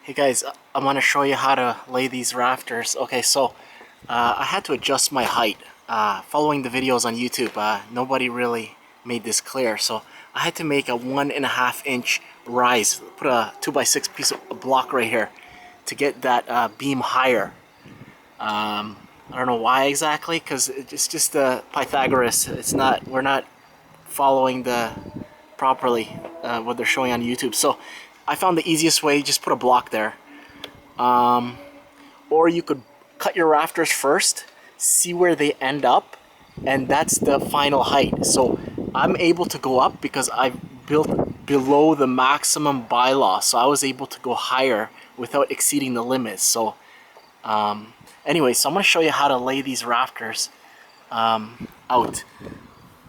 Hey guys, I'm gonna show you how to lay these rafters. Okay, so I had to adjust my height. Following the videos on YouTube, nobody really made this clear, so I had to make a 1.5 inch rise. Put a 2x6 piece of block right here to get that beam higher. I don't know why exactly, because it's just the Pythagoras. We're not following the properly what they're showing on YouTube. So I found the easiest way, just put a block there. Or you could cut your rafters first, see where they end up, and that's the final height. So I'm able to go up because I've built below the maximum bylaw, so I was able to go higher without exceeding the limits. So anyway, so I'm going to show you how to lay these rafters out.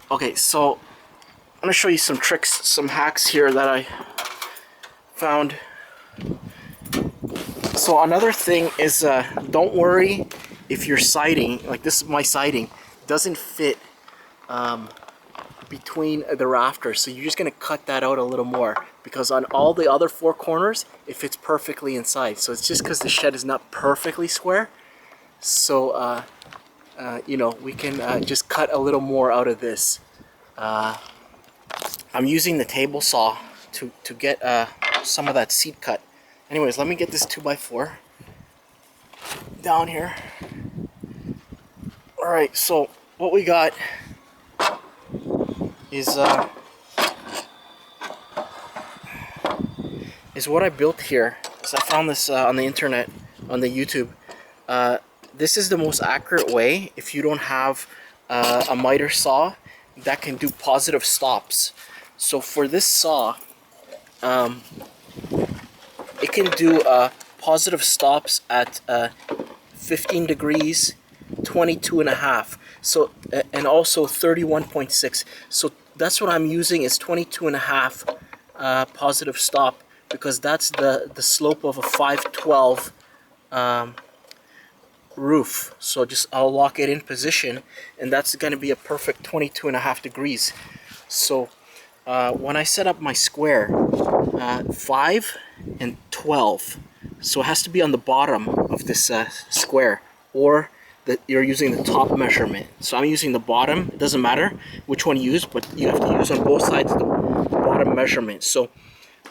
Okay, so I'm going to show you some tricks, some hacks here that I found. So another thing is don't worry if your siding, like this is my siding, doesn't fit between the rafters. So you're just going to cut that out a little more, because on all the other four corners it fits perfectly inside. So it's just because the shed is not perfectly square. So you know, we can just cut a little more out of this. I'm using the table saw to get some of that seat cut. Anyways, let me get this 2x4 down here. Alright, so what we got is what I built here. So I found this on the internet, on the YouTube. This is the most accurate way if you don't have a miter saw that can do positive stops. So for this saw, it can do positive stops at 15 degrees, 22.5, so and also 31.6. So that's what I'm using, is 22.5 positive stop, because that's the slope of a 512 roof. So just I'll lock it in position, and that's going to be a perfect 22.5 degrees. So when I set up my square, 5 and 12, so it has to be on the bottom of this square, or that you're using the top measurement. So I'm using the bottom. It doesn't matter which one you use, but you have to use on both sides the bottom measurement. So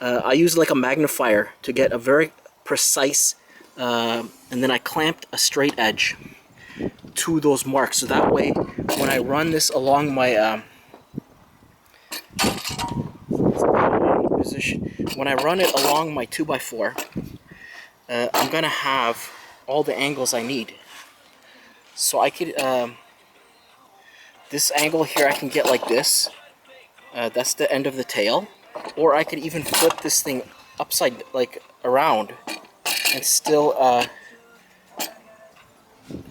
I use like a magnifier to get a very precise, and then I clamped a straight edge to those marks, so that way when I run this along my position, when I run it along my 2x4, I'm gonna have all the angles I need. So I could this angle here I can get like this. That's the end of the tail. Or I could even flip this thing upside, like around, and still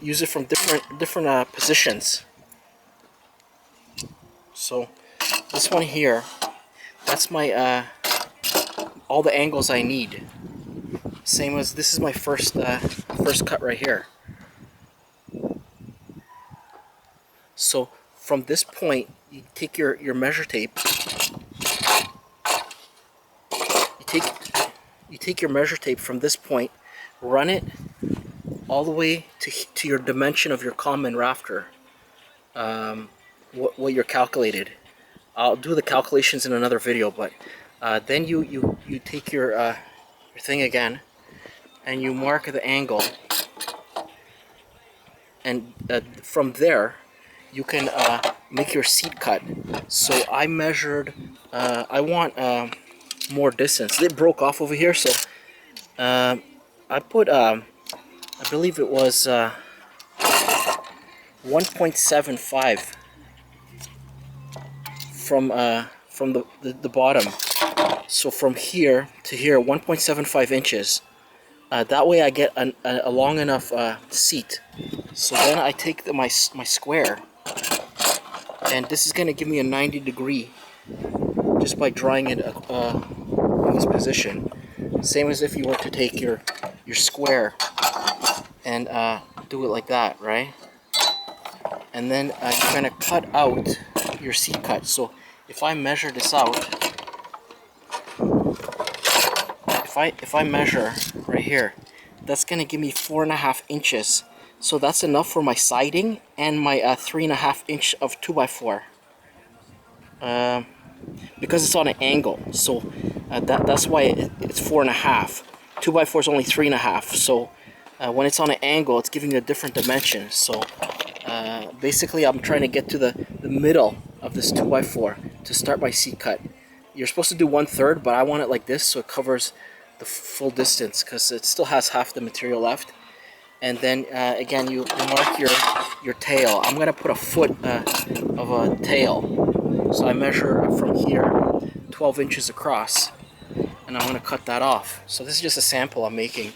use it from different positions. So this one here, that's my all the angles I need. Same as this is my first cut right here. So from this point, you take your measure tape. You take your measure tape from this point, run it all the way to your dimension of your common rafter. What you're calculated. I'll do the calculations in another video, but then you take your thing again, and you mark the angle, and from there you can make your seat cut. So I measured, I want more distance. It broke off over here, so I put I believe it was 1.75 from the bottom. So from here to here, 1.75 inches. That way I get a long enough seat. So then I take my square, and this is going to give me a 90 degree just by drawing it in this position. Same as if you were to take your square and do it like that, right? And then you're going to cut out your seat cut. So if I measure this out, if I measure right here, that's gonna give me 4.5 inches. So that's enough for my siding and my 3.5 inch of 2x4. Because it's on an angle, so that's why it's 4.5. 2x4 is only 3.5. So when it's on an angle, it's giving you a different dimension. So basically, I'm trying to get to the middle of this 2x4 to start my seat cut. You're supposed to do 1/3, but I want it like this so it covers the full distance because it still has half the material left. And then again, you mark your tail. I'm gonna put a foot of a tail. So I measure from here 12 inches across, and I'm gonna cut that off. So this is just a sample I'm making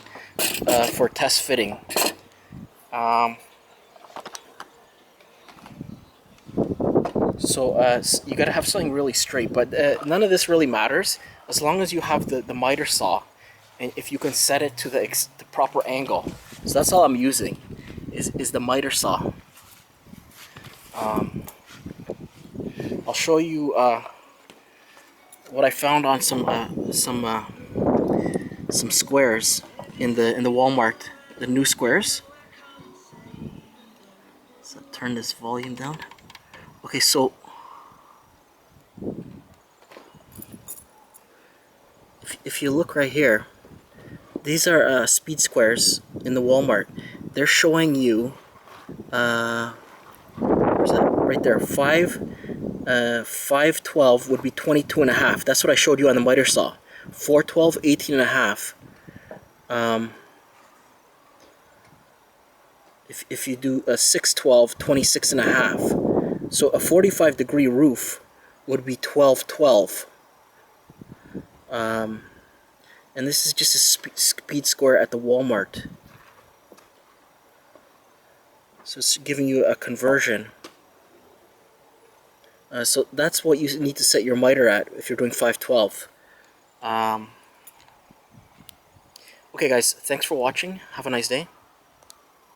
for test fitting. So you gotta have something really straight, but none of this really matters as long as you have the miter saw, and if you can set it to the proper angle. So that's all I'm using is the miter saw. I'll show you what I found on some squares in the Walmart, the new squares. So turn this volume down. Okay, so if you look right here, these are speed squares in the Walmart. They're showing you where's that? Right there, 512 would be 22.5. That's what I showed you on the miter saw. 412, 18.5. If you do a 612, 26.5. So a 45-degree roof would be 1212. And this is just a speed square at the Walmart. So it's giving you a conversion. So that's what you need to set your miter at if you're doing 512. Okay guys, thanks for watching. Have a nice day.